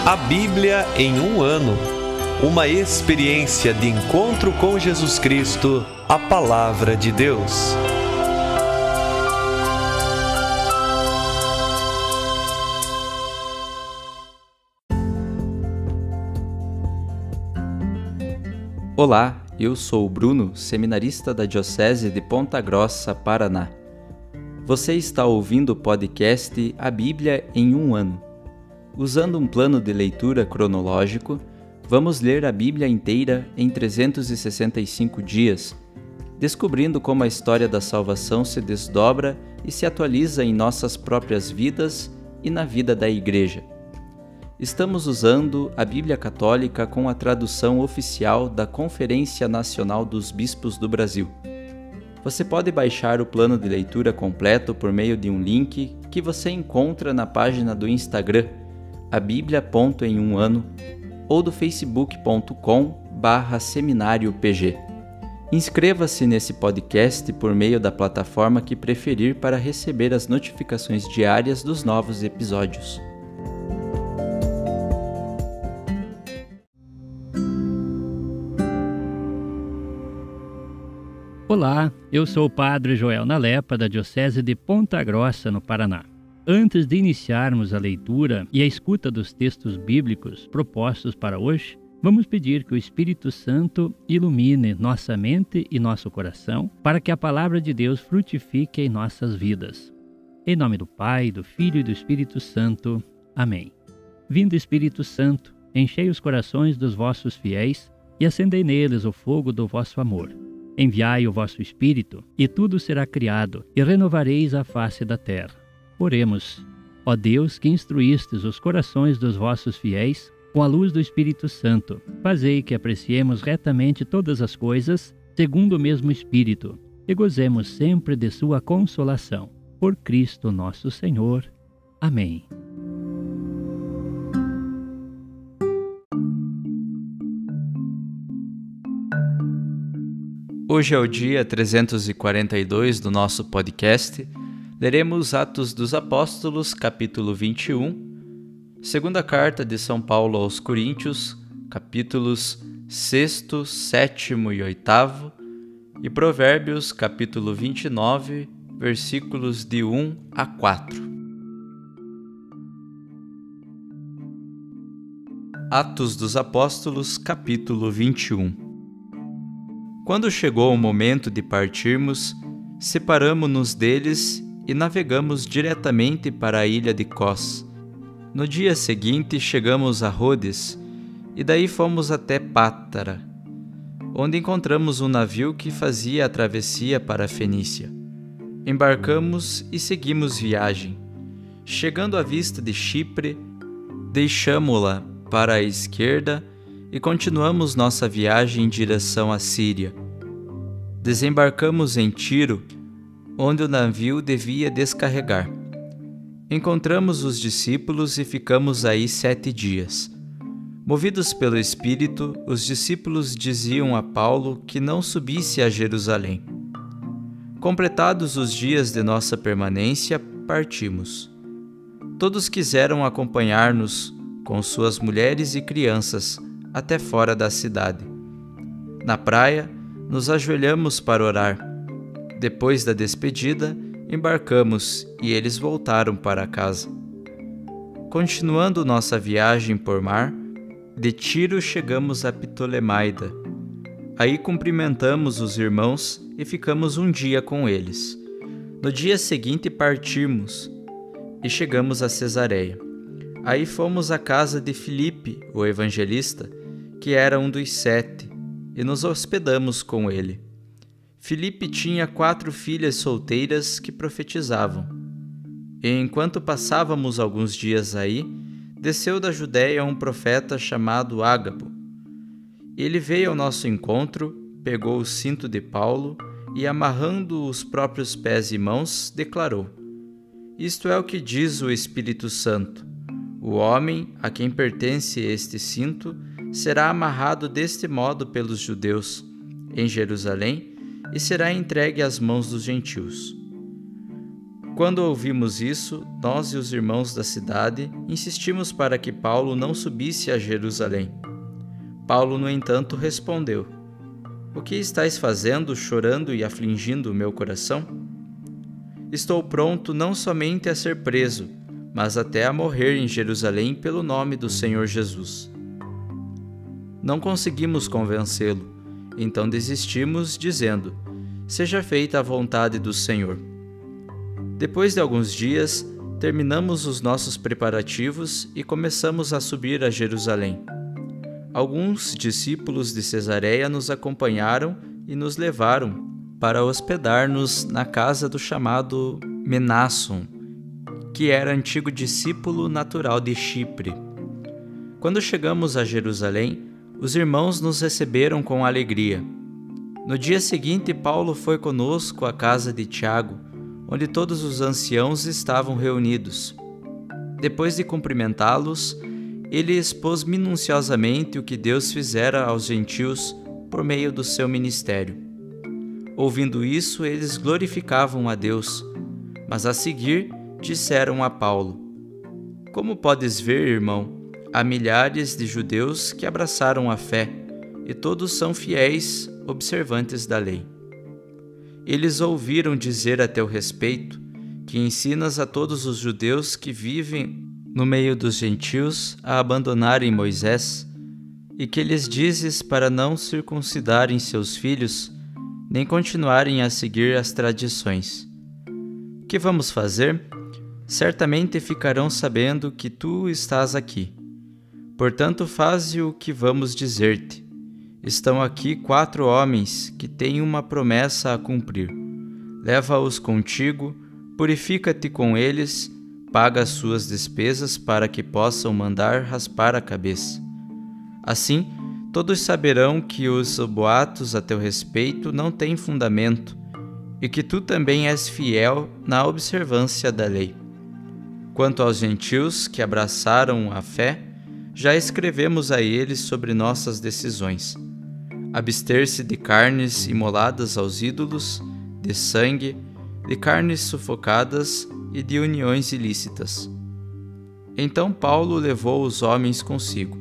A Bíblia em um ano. Uma experiência de encontro com Jesus Cristo, a Palavra de Deus. Olá, eu sou o Bruno, seminarista da Diocese de Ponta Grossa, Paraná. Você está ouvindo o podcast A Bíblia em um ano. Usando um plano de leitura cronológico, vamos ler a Bíblia inteira em 365 dias, descobrindo como a história da salvação se desdobra e se atualiza em nossas próprias vidas e na vida da Igreja. Estamos usando a Bíblia Católica com a tradução oficial da Conferência Nacional dos Bispos do Brasil. Você pode baixar o plano de leitura completo por meio de um link que você encontra na página do Instagram, abiblia.emuano, ou do facebook.com/seminariopg. Inscreva-se nesse podcast por meio da plataforma que preferir para receber as notificações diárias dos novos episódios. Olá, eu sou o Padre Joel Nalepa, da Diocese de Ponta Grossa, no Paraná. Antes de iniciarmos a leitura e a escuta dos textos bíblicos propostos para hoje, vamos pedir que o Espírito Santo ilumine nossa mente e nosso coração para que a Palavra de Deus frutifique em nossas vidas. Em nome do Pai, do Filho e do Espírito Santo. Amém. Vindo Espírito Santo, enchei os corações dos vossos fiéis e acendei neles o fogo do vosso amor. Enviai o vosso Espírito, e tudo será criado, e renovareis a face da terra. Oremos. Ó Deus, que instruístes os corações dos vossos fiéis com a luz do Espírito Santo, fazei que apreciemos retamente todas as coisas, segundo o mesmo Espírito, e gozemos sempre de sua consolação. Por Cristo nosso Senhor. Amém. Hoje é o dia 342 do nosso podcast. Leremos Atos dos Apóstolos, capítulo 21, segunda carta de São Paulo aos Coríntios, capítulos 6º, 7º e 8º, e Provérbios, capítulo 29, versículos de 1 a 4. Atos dos Apóstolos, capítulo 21. Quando chegou o momento de partirmos, separamo-nos deles e navegamos diretamente para a ilha de Cós. No dia seguinte chegamos a Rhodes e daí fomos até Pátara, onde encontramos um navio que fazia a travessia para a Fenícia. Embarcamos e seguimos viagem. Chegando à vista de Chipre, deixamo-la para a esquerda e continuamos nossa viagem em direção à Síria. Desembarcamos em Tiro, onde o navio devia descarregar. Encontramos os discípulos e ficamos aí 7 dias. Movidos pelo Espírito, os discípulos diziam a Paulo que não subisse a Jerusalém. Completados os dias de nossa permanência, partimos. Todos quiseram acompanhar-nos com suas mulheres e crianças até fora da cidade. Na praia, nos ajoelhamos para orar. Depois da despedida, embarcamos e eles voltaram para casa. Continuando nossa viagem por mar, de Tiro chegamos a Ptolemaida. Aí cumprimentamos os irmãos e ficamos um dia com eles. No dia seguinte partimos e chegamos a Cesareia. Aí fomos à casa de Filipe, o evangelista, que era um dos 7, e nos hospedamos com ele. Filipe tinha 4 filhas solteiras que profetizavam. E enquanto passávamos alguns dias aí, desceu da Judéia um profeta chamado Ágabo. Ele veio ao nosso encontro, pegou o cinto de Paulo e, amarrando os próprios pés e mãos, declarou: Isto é o que diz o Espírito Santo. O homem a quem pertence este cinto será amarrado deste modo pelos judeus em Jerusalém e será entregue às mãos dos gentios. Quando ouvimos isso, nós e os irmãos da cidade insistimos para que Paulo não subisse a Jerusalém. Paulo, no entanto, respondeu: O que estáis fazendo, chorando e afligindo o meu coração? Estou pronto não somente a ser preso, mas até a morrer em Jerusalém pelo nome do Senhor Jesus. Não conseguimos convencê-lo, então desistimos, dizendo: Seja feita a vontade do Senhor. Depois de alguns dias, terminamos os nossos preparativos e começamos a subir a Jerusalém. Alguns discípulos de Cesareia nos acompanharam e nos levaram para hospedar-nos na casa do chamado Menasson, que era antigo discípulo natural de Chipre. Quando chegamos a Jerusalém, os irmãos nos receberam com alegria. No dia seguinte, Paulo foi conosco à casa de Tiago, onde todos os anciãos estavam reunidos. Depois de cumprimentá-los, ele expôs minuciosamente o que Deus fizera aos gentios por meio do seu ministério. Ouvindo isso, eles glorificavam a Deus, mas a seguir disseram a Paulo: Como podes ver, irmão, há milhares de judeus que abraçaram a fé, e todos são fiéis observantes da lei. Eles ouviram dizer a teu respeito que ensinas a todos os judeus que vivem no meio dos gentios a abandonarem Moisés, e que lhes dizes para não circuncidarem seus filhos, nem continuarem a seguir as tradições. Que vamos fazer? Certamente ficarão sabendo que tu estás aqui. Portanto, faze o que vamos dizer-te. Estão aqui 4 homens que têm uma promessa a cumprir. Leva-os contigo, purifica-te com eles, paga as suas despesas para que possam mandar raspar a cabeça. Assim, todos saberão que os boatos a teu respeito não têm fundamento e que tu também és fiel na observância da lei. Quanto aos gentios que abraçaram a fé, já escrevemos a eles sobre nossas decisões: abster-se de carnes imoladas aos ídolos, de sangue, de carnes sufocadas e de uniões ilícitas. Então Paulo levou os homens consigo.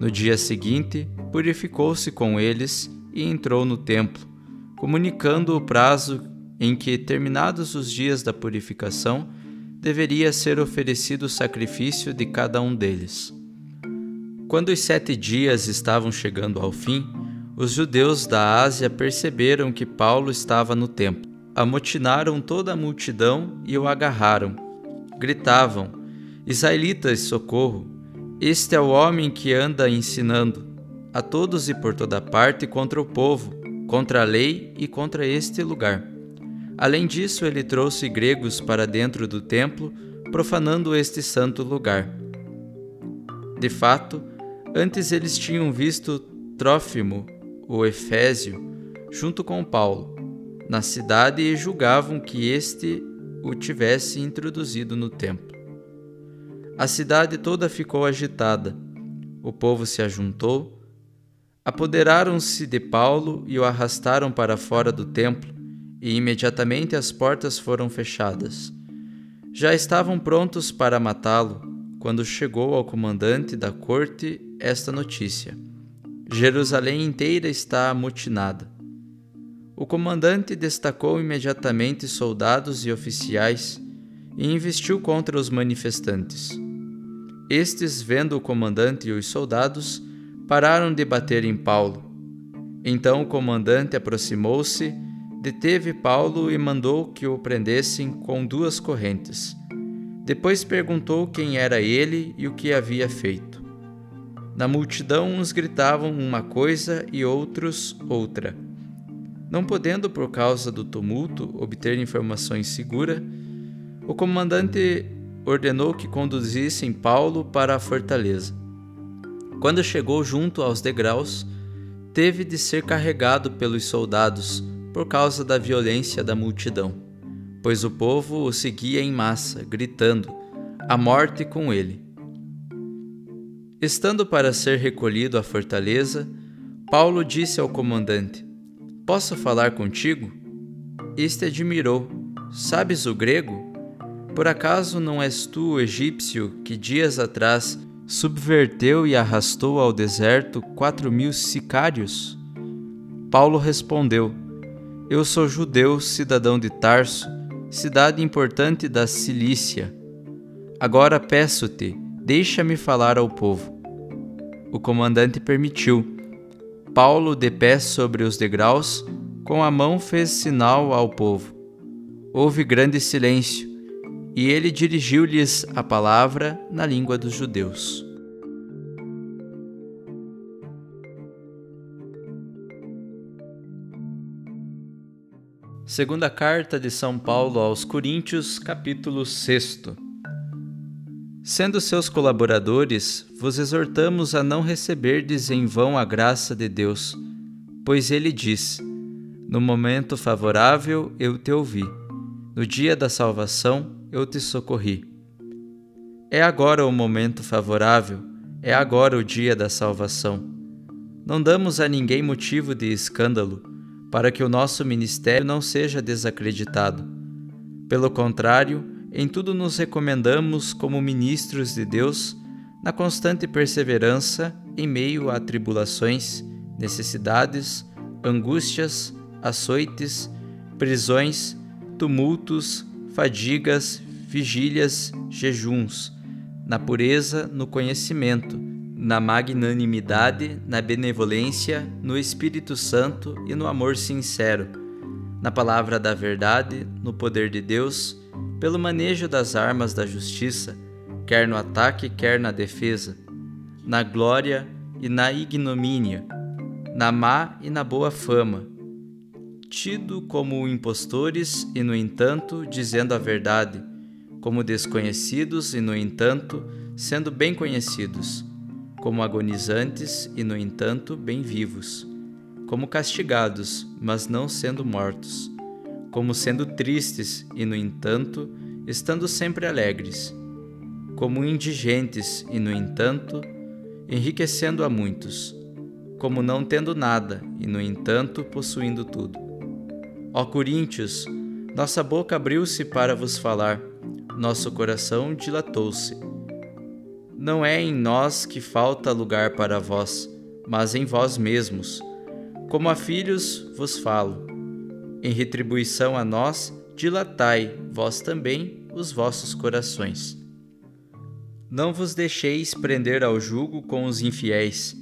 No dia seguinte, purificou-se com eles e entrou no templo, comunicando o prazo em que, terminados os dias da purificação, deveria ser oferecido o sacrifício de cada um deles. Quando os 7 dias estavam chegando ao fim, os judeus da Ásia perceberam que Paulo estava no templo. Amotinaram toda a multidão e o agarraram. Gritavam: Israelitas, socorro! Este é o homem que anda ensinando a todos e por toda parte contra o povo, contra a lei e contra este lugar. Além disso, ele trouxe gregos para dentro do templo, profanando este santo lugar. De fato, antes eles tinham visto Trófimo, o Efésio, junto com Paulo, na cidade e julgavam que este o tivesse introduzido no templo. A cidade toda ficou agitada. O povo se ajuntou, apoderaram-se de Paulo e o arrastaram para fora do templo, e imediatamente as portas foram fechadas. Já estavam prontos para matá-lo, quando chegou ao comandante da corte esta notícia: Jerusalém inteira está amotinada. O comandante destacou imediatamente soldados e oficiais e investiu contra os manifestantes. Estes, vendo o comandante e os soldados, pararam de bater em Paulo. Então o comandante aproximou-se, deteve Paulo e mandou que o prendessem com 2 correntes. Depois perguntou quem era ele e o que havia feito. Na multidão, uns gritavam uma coisa e outros outra. Não podendo, por causa do tumulto, obter informações seguras, o comandante ordenou que conduzissem Paulo para a fortaleza. Quando chegou junto aos degraus, teve de ser carregado pelos soldados por causa da violência da multidão, pois o povo o seguia em massa, gritando: "A morte com ele!" Estando para ser recolhido à fortaleza, Paulo disse ao comandante: "Posso falar contigo?" Este admirou: "Sabes o grego?" por acaso não és tu o egípcio que dias atrás subverteu e arrastou ao deserto 4.000 sicários? Paulo respondeu: Eu sou judeu, cidadão de Tarso, cidade importante da Cilícia. Agora peço-te, deixa-me falar ao povo. O comandante permitiu. Paulo, de pé sobre os degraus, com a mão fez sinal ao povo. Houve grande silêncio, e ele dirigiu-lhes a palavra na língua dos judeus. Segunda carta de São Paulo aos Coríntios, capítulo 6. Sendo seus colaboradores, vos exortamos a não receberdes em vão a graça de Deus, pois ele diz: No momento favorável eu te ouvi, no dia da salvação eu te socorri. É agora o momento favorável, é agora o dia da salvação. Não damos a ninguém motivo de escândalo, para que o nosso ministério não seja desacreditado. Pelo contrário, em tudo nos recomendamos como ministros de Deus, na constante perseverança em meio a tribulações, necessidades, angústias, açoites, prisões, tumultos, fadigas, vigílias, jejuns, na pureza, no conhecimento, na magnanimidade, na benevolência, no Espírito Santo e no amor sincero, na palavra da verdade, no poder de Deus, pelo manejo das armas da justiça, quer no ataque, quer na defesa, na glória e na ignomínia, na má e na boa fama, tido como impostores e, no entanto, dizendo a verdade, como desconhecidos e, no entanto, sendo bem conhecidos, como agonizantes e, no entanto, bem vivos, como castigados, mas não sendo mortos, como sendo tristes e, no entanto, estando sempre alegres, como indigentes e, no entanto, enriquecendo a muitos, como não tendo nada e, no entanto, possuindo tudo. Ó Coríntios, nossa boca abriu-se para vos falar, nosso coração dilatou-se. Não é em nós que falta lugar para vós, mas em vós mesmos. Como a filhos vos falo. Em retribuição a nós, dilatai, vós também, os vossos corações. Não vos deixeis prender ao jugo com os infiéis,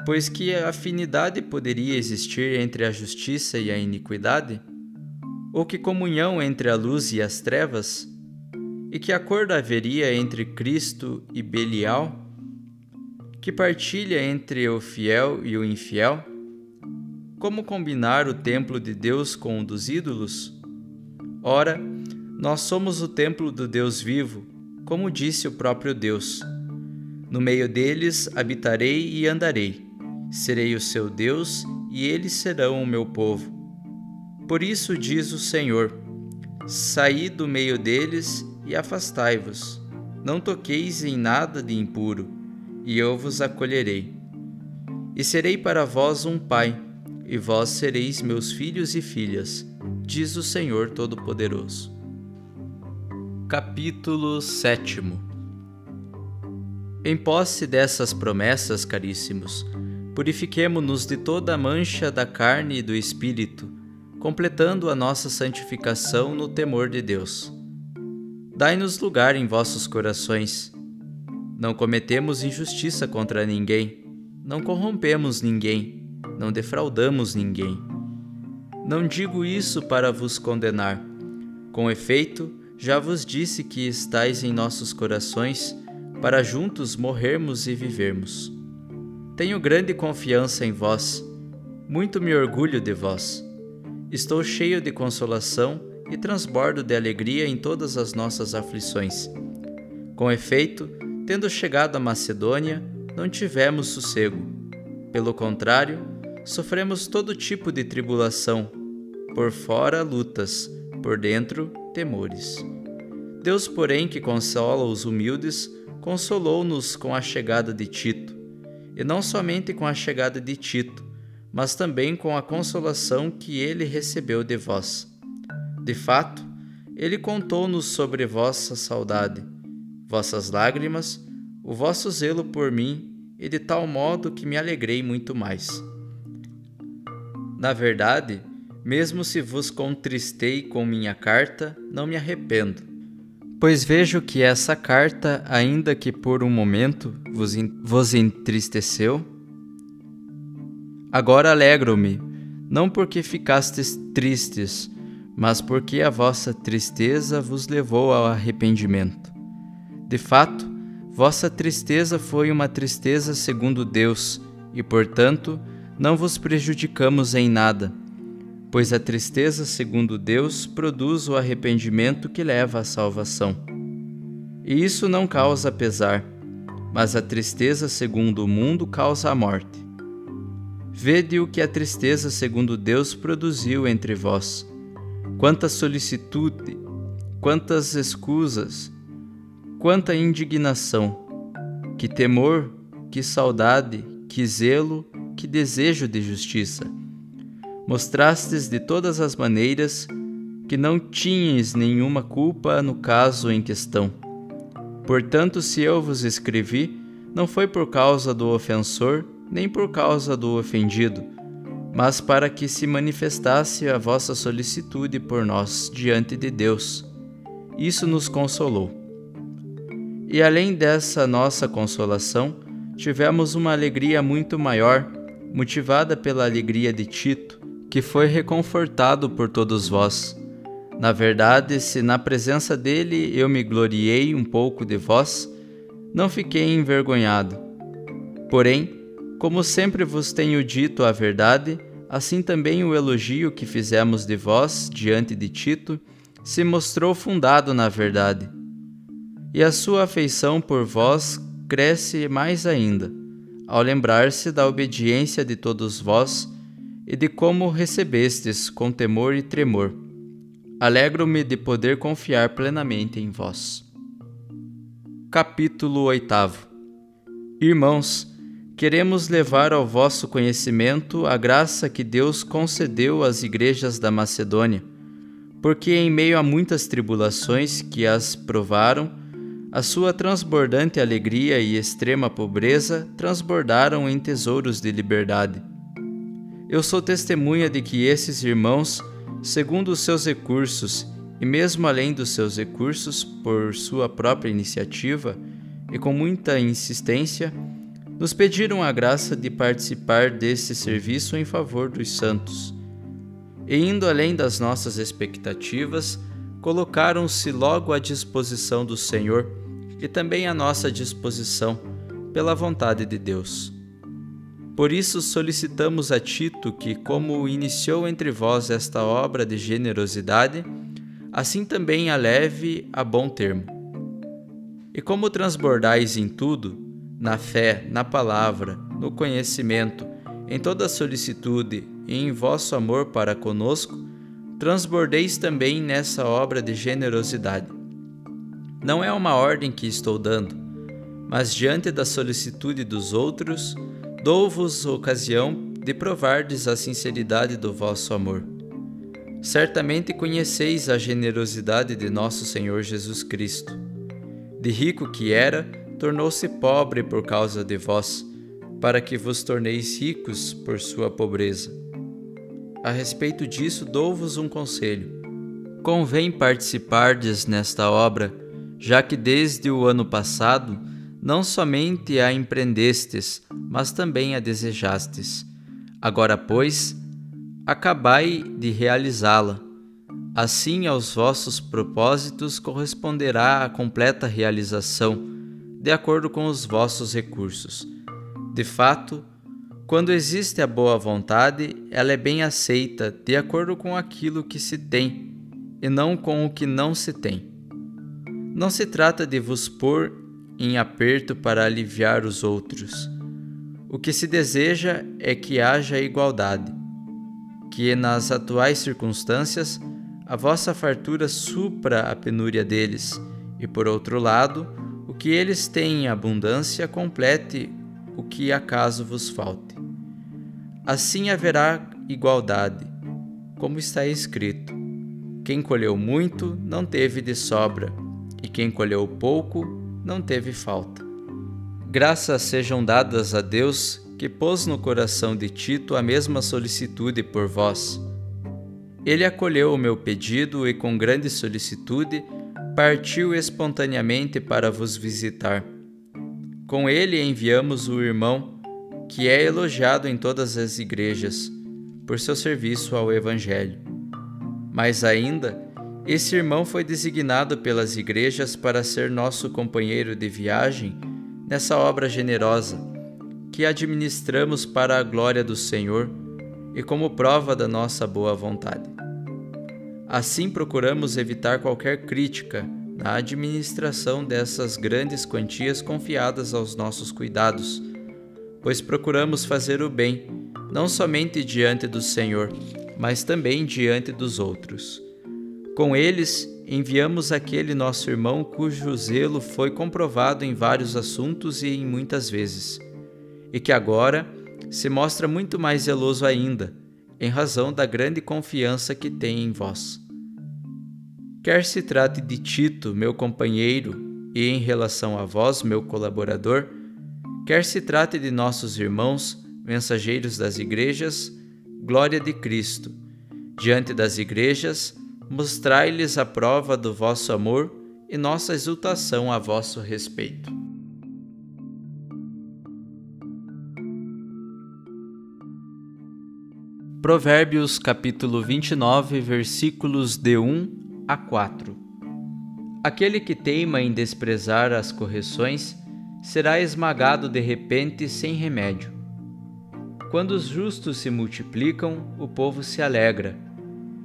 pois que afinidade poderia existir entre a justiça e a iniquidade? Ou que comunhão entre a luz e as trevas? E que acordo haveria entre Cristo e Belial? Que partilha entre o fiel e o infiel? Como combinar o templo de Deus com o dos ídolos? Ora, nós somos o templo do Deus vivo, como disse o próprio Deus. No meio deles habitarei e andarei, serei o seu Deus e eles serão o meu povo. Por isso diz o Senhor: saí do meio deles e afastai-vos, não toqueis em nada de impuro, e eu vos acolherei. E serei para vós um pai, e vós sereis meus filhos e filhas, diz o Senhor Todo-Poderoso. Capítulo 7. Em posse dessas promessas, caríssimos, purifiquemo-nos de toda a mancha da carne e do espírito, completando a nossa santificação no temor de Deus. Dai-nos lugar em vossos corações. Não cometemos injustiça contra ninguém, não corrompemos ninguém, não defraudamos ninguém. Não digo isso para vos condenar. Com efeito, já vos disse que estais em nossos corações, para juntos morrermos e vivermos. Tenho grande confiança em vós, muito me orgulho de vós. Estou cheio de consolação e transbordo de alegria em todas as nossas aflições. Com efeito, tendo chegado à Macedônia, não tivemos sossego. Pelo contrário, sofremos todo tipo de tribulação, por fora lutas, por dentro temores. Deus, porém, que consola os humildes, consolou-nos com a chegada de Tito, e não somente com a chegada de Tito, mas também com a consolação que ele recebeu de vós. De fato, Ele contou-nos sobre vossa saudade, vossas lágrimas, o vosso zelo por mim, e de tal modo que me alegrei muito mais. Na verdade, mesmo se vos contristei com minha carta, não me arrependo, pois vejo que essa carta, ainda que por um momento vos entristeceu, agora alegro-me, não porque ficastes tristes, mas porque a vossa tristeza vos levou ao arrependimento. De fato, vossa tristeza foi uma tristeza segundo Deus, e, portanto, não vos prejudicamos em nada, pois a tristeza segundo Deus produz o arrependimento que leva à salvação. E isso não causa pesar, mas a tristeza segundo o mundo causa a morte. Vede o que a tristeza segundo Deus produziu entre vós. Quanta solicitude, quantas escusas, quanta indignação, que temor, que saudade, que zelo, que desejo de justiça. Mostrastes de todas as maneiras que não tinhas nenhuma culpa no caso em questão. Portanto, se eu vos escrevi, não foi por causa do ofensor, nem por causa do ofendido, mas para que se manifestasse a vossa solicitude por nós diante de Deus. Isso nos consolou. E além dessa nossa consolação, tivemos uma alegria muito maior, motivada pela alegria de Tito, que foi reconfortado por todos vós. Na verdade, se na presença dele eu me gloriei um pouco de vós, não fiquei envergonhado. Porém, como sempre vos tenho dito a verdade, assim também o elogio que fizemos de vós diante de Tito se mostrou fundado na verdade. E a sua afeição por vós cresce mais ainda, ao lembrar-se da obediência de todos vós e de como recebestes com temor e tremor. Alegro-me de poder confiar plenamente em vós. Capítulo 8. Irmãos, queremos levar ao vosso conhecimento a graça que Deus concedeu às igrejas da Macedônia, porque em meio a muitas tribulações que as provaram, a sua transbordante alegria e extrema pobreza transbordaram em tesouros de liberdade. Eu sou testemunha de que esses irmãos, segundo os seus recursos, e mesmo além dos seus recursos, por sua própria iniciativa e com muita insistência, nos pediram a graça de participar desse serviço em favor dos santos. E indo além das nossas expectativas, colocaram-se logo à disposição do Senhor e também à nossa disposição, pela vontade de Deus. Por isso solicitamos a Tito que, como iniciou entre vós esta obra de generosidade, assim também a leve a bom termo. E como transbordais em tudo, na fé, na palavra, no conhecimento, em toda solicitude e em vosso amor para conosco, transbordeis também nessa obra de generosidade. Não é uma ordem que estou dando, mas diante da solicitude dos outros, dou-vos ocasião de provardes a sinceridade do vosso amor. Certamente conheceis a generosidade de nosso Senhor Jesus Cristo. De rico que era, tornou-se pobre por causa de vós, para que vos torneis ricos por sua pobreza. A respeito disso, dou-vos um conselho. Convém participardes nesta obra, já que desde o ano passado não somente a empreendestes, mas também a desejastes. Agora, pois, acabai de realizá-la. Assim, aos vossos propósitos corresponderá a completa realização, de acordo com os vossos recursos. De fato, quando existe a boa vontade, ela é bem aceita de acordo com aquilo que se tem, e não com o que não se tem. Não se trata de vos pôr em aperto para aliviar os outros. O que se deseja é que haja igualdade, que nas atuais circunstâncias a vossa fartura supra a penúria deles, e por outro lado, o que eles têm em abundância complete o que acaso vos falte. Assim haverá igualdade, como está escrito: Quem colheu muito não teve de sobra, e quem colheu pouco não teve falta. Graças sejam dadas a Deus, que pôs no coração de Tito a mesma solicitude por vós. Ele acolheu o meu pedido e, com grande solicitude, partiu espontaneamente para vos visitar. Com ele enviamos o irmão, que é elogiado em todas as igrejas, por seu serviço ao Evangelho. Mas ainda, esse irmão foi designado pelas igrejas para ser nosso companheiro de viagem nessa obra generosa, que administramos para a glória do Senhor e como prova da nossa boa vontade. Assim procuramos evitar qualquer crítica na administração dessas grandes quantias confiadas aos nossos cuidados, pois procuramos fazer o bem, não somente diante do Senhor, mas também diante dos outros. Com eles, enviamos aquele nosso irmão cujo zelo foi comprovado em vários assuntos e em muitas vezes, e que agora se mostra muito mais zeloso ainda, em razão da grande confiança que tem em vós. Quer se trate de Tito, meu companheiro, e em relação a vós, meu colaborador, quer se trate de nossos irmãos, mensageiros das igrejas, glória de Cristo. Diante das igrejas, mostrai-lhes a prova do vosso amor e nossa exultação a vosso respeito. Provérbios capítulo 29, versículos de 1 a 4. Aquele que teima em desprezar as correções será esmagado de repente sem remédio. Quando os justos se multiplicam, o povo se alegra.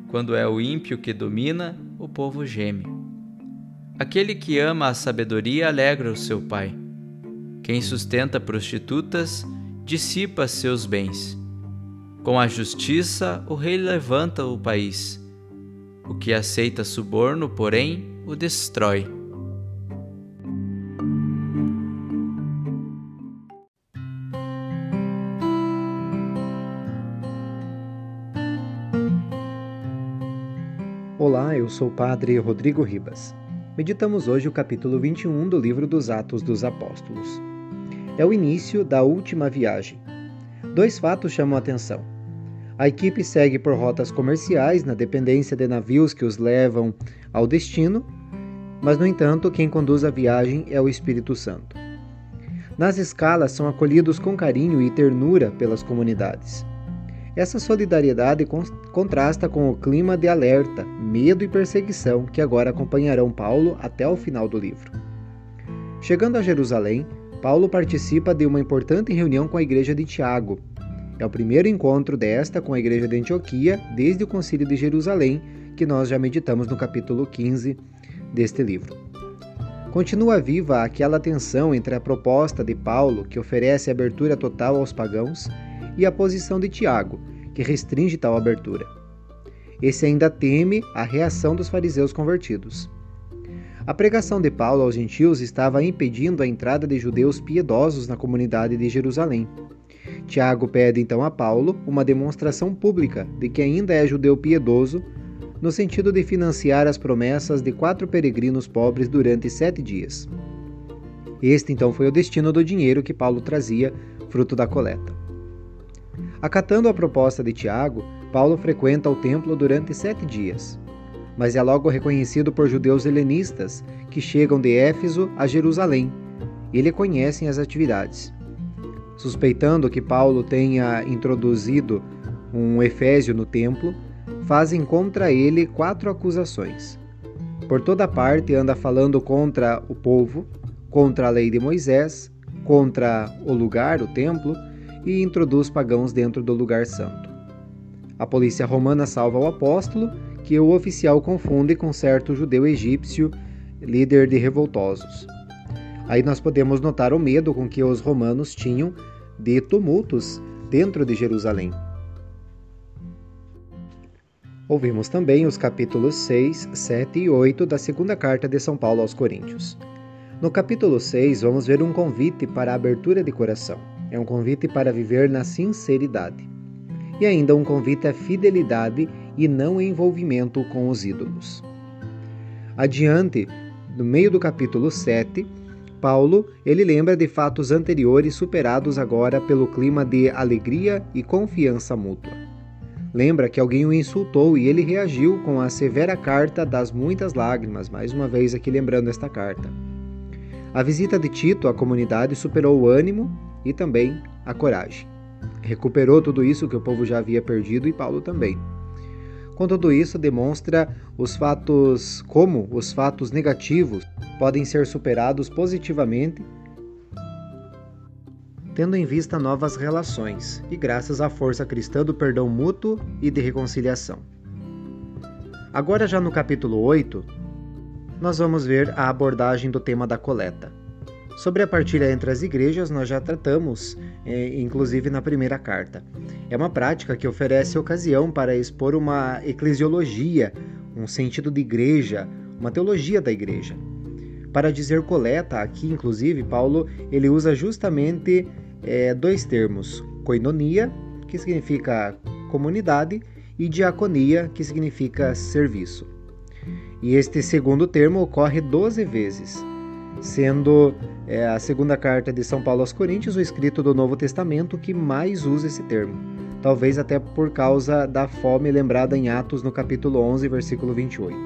Quando é o ímpio que domina, o povo geme. Aquele que ama a sabedoria alegra o seu pai. Quem sustenta prostitutas dissipa seus bens. Com a justiça, o rei levanta o país. O que aceita suborno, porém, o destrói. Olá, eu sou o Padre Rodrigo Ribas. Meditamos hoje o capítulo 21 do livro dos Atos dos Apóstolos. É o início da última viagem. Dois fatos chamam a atenção. A equipe segue por rotas comerciais, na dependência de navios que os levam ao destino, mas, no entanto, quem conduz a viagem é o Espírito Santo. Nas escalas, são acolhidos com carinho e ternura pelas comunidades. Essa solidariedade contrasta com o clima de alerta, medo e perseguição que agora acompanharão Paulo até o final do livro. Chegando a Jerusalém, Paulo participa de uma importante reunião com a igreja de Tiago. É o primeiro encontro desta com a igreja de Antioquia desde o Concílio de Jerusalém, que nós já meditamos no capítulo 15 deste livro. Continua viva aquela tensão entre a proposta de Paulo, que oferece abertura total aos pagãos, e a posição de Tiago, que restringe tal abertura. Esse ainda teme a reação dos fariseus convertidos. A pregação de Paulo aos gentios estava impedindo a entrada de judeus piedosos na comunidade de Jerusalém. Tiago pede então a Paulo uma demonstração pública de que ainda é judeu piedoso, no sentido de financiar as promessas de 4 peregrinos pobres durante 7 dias. Este então foi o destino do dinheiro que Paulo trazia, fruto da coleta. Acatando a proposta de Tiago, Paulo frequenta o templo durante 7 dias, mas é logo reconhecido por judeus helenistas que chegam de Éfeso a Jerusalém e lhe conhecem as atividades. Suspeitando que Paulo tenha introduzido um efésio no templo, fazem contra ele 4 acusações. Por toda parte anda falando contra o povo, contra a lei de Moisés, contra o lugar, o templo, e introduz pagãos dentro do lugar santo. A polícia romana salva o apóstolo, que o oficial confunde com certo judeu egípcio, líder de revoltosos. Aí nós podemos notar o medo com que os romanos tinham de tumultos dentro de Jerusalém. Ouvimos também os capítulos 6, 7 e 8 da segunda carta de São Paulo aos Coríntios. No capítulo 6, vamos ver um convite para a abertura de coração. É um convite para viver na sinceridade. E ainda um convite à fidelidade e não envolvimento com os ídolos. Adiante, no meio do capítulo 7, Paulo ele lembra de fatos anteriores superados agora pelo clima de alegria e confiança mútua. Lembra que alguém o insultou e ele reagiu com a severa carta das muitas lágrimas, mais uma vez aqui lembrando esta carta. A visita de Tito à comunidade superou o ânimo e também a coragem. Recuperou tudo isso que o povo já havia perdido e Paulo também. Com tudo isso, demonstra como os fatos negativos podem ser superados positivamente, tendo em vista novas relações e graças à força cristã do perdão mútuo e de reconciliação. Agora, já no capítulo 8, nós vamos ver a abordagem do tema da coleta. Sobre a partilha entre as igrejas, nós já tratamos, inclusive na primeira carta. É uma prática que oferece ocasião para expor uma eclesiologia, um sentido de igreja, uma teologia da igreja. Para dizer coleta, aqui inclusive, Paulo ele usa justamente dois termos, koinonia, que significa comunidade, e diaconia, que significa serviço. E este segundo termo ocorre 12 vezes, sendo a segunda carta de São Paulo aos Coríntios o escrito do Novo Testamento que mais usa esse termo, talvez até por causa da fome lembrada em Atos no capítulo 11, versículo 28.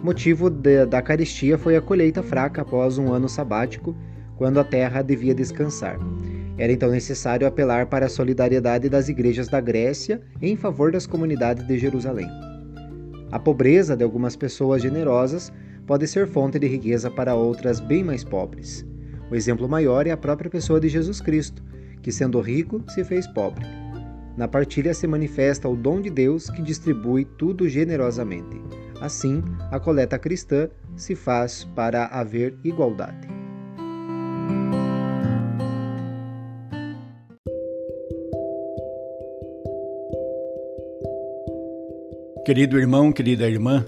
Motivo da carestia foi a colheita fraca após um ano sabático, quando a terra devia descansar. Era então necessário apelar para a solidariedade das igrejas da Grécia em favor das comunidades de Jerusalém. A pobreza de algumas pessoas generosas pode ser fonte de riqueza para outras bem mais pobres. O exemplo maior é a própria pessoa de Jesus Cristo, que sendo rico se fez pobre. Na partilha se manifesta o dom de Deus que distribui tudo generosamente. Assim, a coleta cristã se faz para haver igualdade. Querido irmão, querida irmã,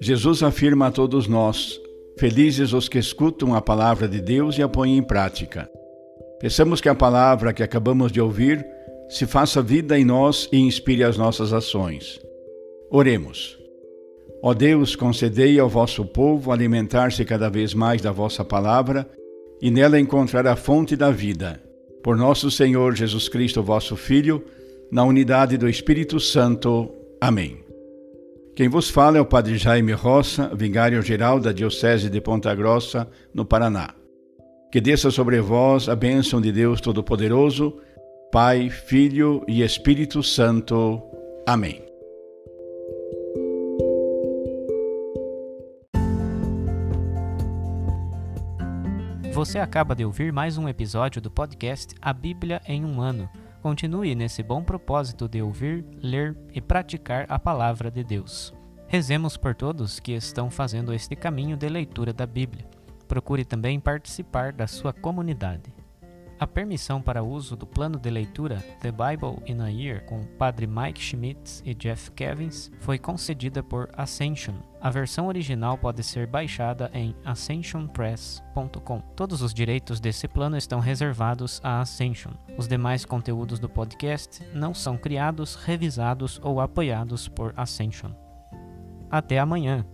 Jesus afirma a todos nós: felizes os que escutam a palavra de Deus e a põem em prática. Peçamos que a palavra que acabamos de ouvir se faça vida em nós e inspire as nossas ações. Oremos. Ó Deus, concedei ao vosso povo alimentar-se cada vez mais da vossa palavra e nela encontrar a fonte da vida. Por nosso Senhor Jesus Cristo, vosso Filho, na unidade do Espírito Santo. Amém. Quem vos fala é o Padre Jaime Roça, vigário-geral da Diocese de Ponta Grossa, no Paraná. Que desça sobre vós a bênção de Deus Todo-Poderoso, Pai, Filho e Espírito Santo. Amém. Você acaba de ouvir mais um episódio do podcast A Bíblia em um Ano. Continue nesse bom propósito de ouvir, ler e praticar a Palavra de Deus. Rezemos por todos que estão fazendo este caminho de leitura da Bíblia. Procure também participar da sua comunidade. A permissão para uso do plano de leitura The Bible in a Year com Padre Mike Schmitz e Jeff Kevins foi concedida por Ascension. A versão original pode ser baixada em ascensionpress.com. Todos os direitos desse plano estão reservados à Ascension. Os demais conteúdos do podcast não são criados, revisados ou apoiados por Ascension. Até amanhã!